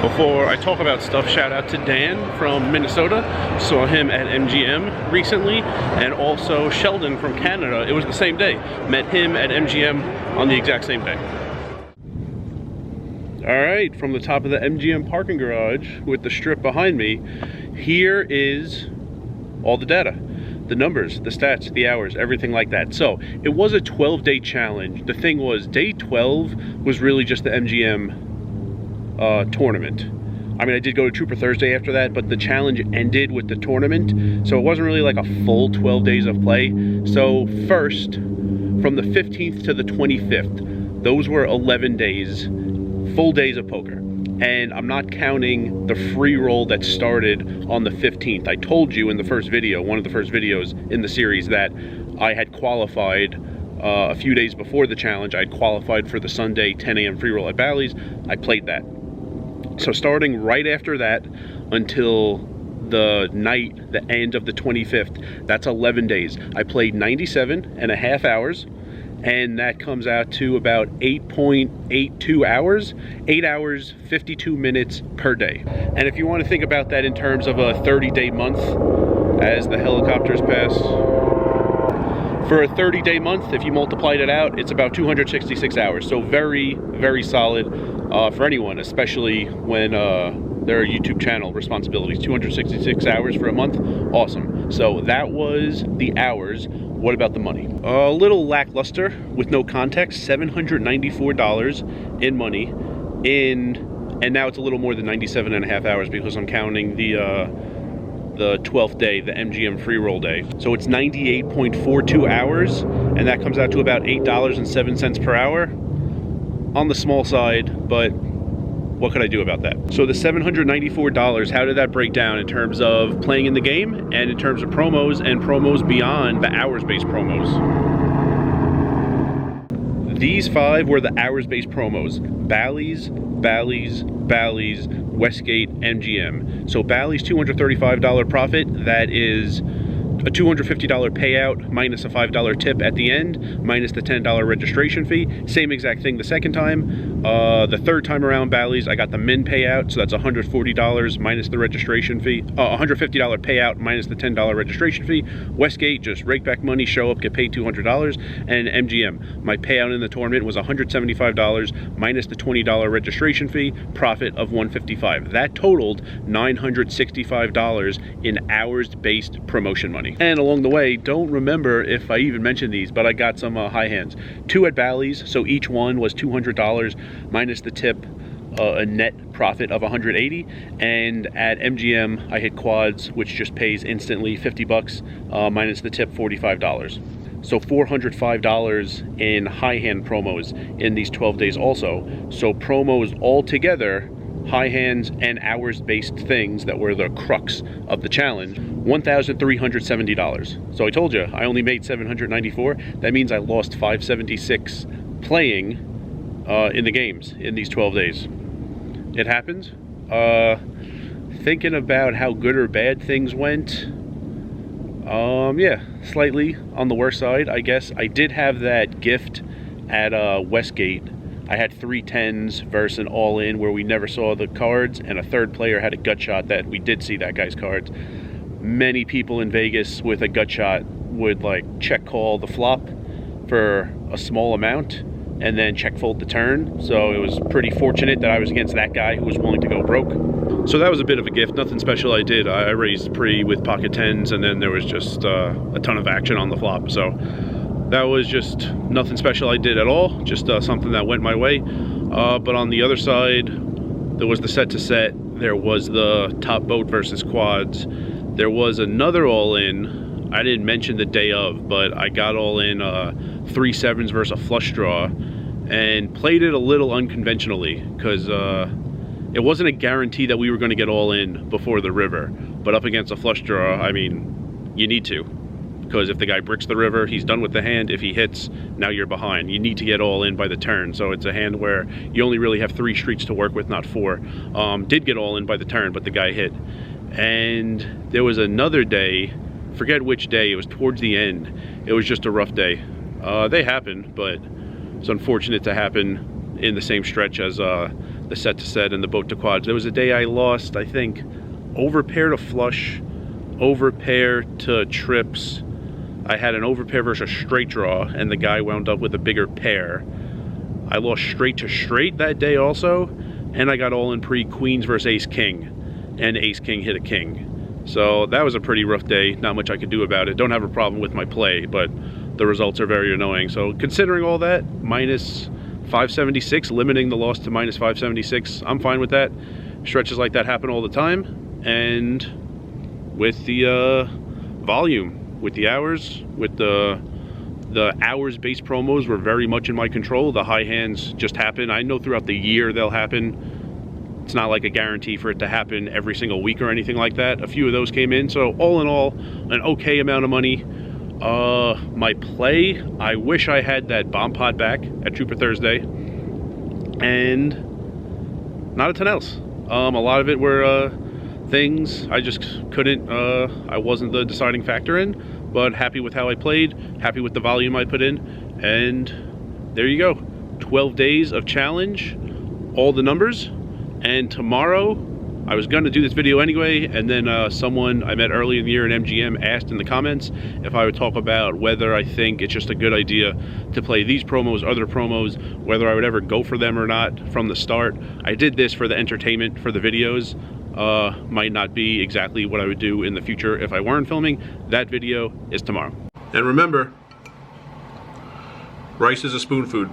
Before I talk about stuff, shout out to Dan from Minnesota. Saw him at MGM recently, and also Sheldon from Canada. It was the same day. Met him at MGM on the exact same day. All right, from the top of the MGM parking garage with the strip behind me, here is all the data. The numbers, the stats, the hours, everything like that. So it was a 12-day challenge. The thing was, day 12 was really just the MGM tournament. I mean, I did go to Trooper Thursday after that, but the challenge ended with the tournament, so it wasn't really like a full 12 days of play. So first, from the 15th to the 25th, those were 11 days, full days of poker. And I'm not counting the free roll that started on the 15th. I told you in the first video, one of the first videos in the series, that I had qualified a few days before the challenge. I had qualified for the Sunday 10 a.m. free roll at Bally's. I played that. So starting right after that until the night, the end of the 25th, that's 11 days. I played 97.5 hours, and that comes out to about 8.82 hours, 8 hours, 52 minutes per day. And if you want to think about that in terms of a 30-day month, as the helicopters pass, for a 30-day month, if you multiplied it out, it's about 266 hours. So very, very solid for anyone, especially when there are YouTube channel responsibilities. 266 hours for a month, awesome. So that was the hours. What about the money? A little lackluster with no context, $794 in money and now it's a little more than 97.5 hours because I'm counting the 12th day, the MGM free roll day. So it's 98.42 hours, and that comes out to about $8.07 per hour. On the small side, but what could I do about that? So the $794, how did that break down in terms of playing in the game and in terms of promos and promos beyond the hours-based promos? These 5 were the hours-based promos. Bally's, Westgate, MGM. So Bally's $235 profit, that is a $250 payout minus a $5 tip at the end, minus the $10 registration fee. Same exact thing the second time. The third time around Bally's, I got the min payout, so that's $140 minus the registration fee. $150 payout minus the $10 registration fee. Westgate, just rakeback money, show up, get paid $200. And MGM, my payout in the tournament was $175 minus the $20 registration fee, profit of $155. That totaled $965 in hours-based promotion money. And along the way, don't remember if I even mentioned these, but I got some high hands. 2 at Bally's, so each one was $200 minus the tip, a net profit of $180. And at MGM, I hit quads, which just pays instantly $50 minus the tip, $45. So $405 in high hand promos in these 12 days also. So promos all together, high hands and hours based things that were the crux of the challenge, $1,370. So I told you I only made $794. That means I lost $576 playing in the games in these 12 days. It happens. Thinking about how good or bad things went, yeah, slightly on the worst side, I guess. I did have that gift at Westgate. I had 3 10s versus an all-in where we never saw the cards, and a third player had a gut shot that we did see that guy's cards. Many people in Vegas with a gut shot would like check call the flop for a small amount and then check fold the turn. So it was pretty fortunate that I was against that guy who was willing to go broke. So that was a bit of a gift, nothing special I did. I raised pre with pocket 10s, and then there was just a ton of action on the flop. So that was just nothing special I did at all, just something that went my way. But on the other side, there was the set to set, there was the top boat versus quads, there was another all-in. I didn't mention the day of, but I got all in 3 7s versus a flush draw and played it a little unconventionally because it wasn't a guarantee that we were going to get all in before the river, but up against a flush draw, I mean, you need to. Because if the guy bricks the river, he's done with the hand. If he hits, now you're behind. You need to get all in by the turn. So it's a hand where you only really have 3 streets to work with, not 4. Did get all in by the turn, but the guy hit. And there was another day, forget which day, it was towards the end. It was just a rough day. They happened, but it's unfortunate to happen in the same stretch as the the set to set and the boat to quads. There was a day I lost, I think, over pair to flush, over pair to trips. I had an over pair versus a straight draw, and the guy wound up with a bigger pair. I lost straight to straight that day also, and I got all in pre queens versus ace king, and ace king hit a king. So that was a pretty rough day. Not much I could do about it. Don't have a problem with my play, but the results are very annoying. So considering all that, minus 576, limiting the loss to minus 576, I'm fine with that. Stretches like that happen all the time, and with the volume, with the hours, with the hours based promos were very much in my control. The high hands just happen. I know throughout the year they'll happen. It's not like a guarantee for it to happen every single week or anything like that. A few of those came in, so all in all, an okay amount of money. My play, I wish I had that bomb pot back at Trooper Thursday, and not a ton else. A lot of it were things I just couldn't, I wasn't the deciding factor in, but happy with how I played, happy with the volume I put in, and there you go. 12 days of challenge, all the numbers. And tomorrow, I was going to do this video anyway, and then someone I met early in the year in MGM asked in the comments if I would talk about whether I think it's just a good idea to play these promos, other promos, whether I would ever go for them or not from the start. I did this for the entertainment, for the videos. Might not be exactly what I would do in the future if I weren't filming. That video is tomorrow. And remember, rice is a spoon food.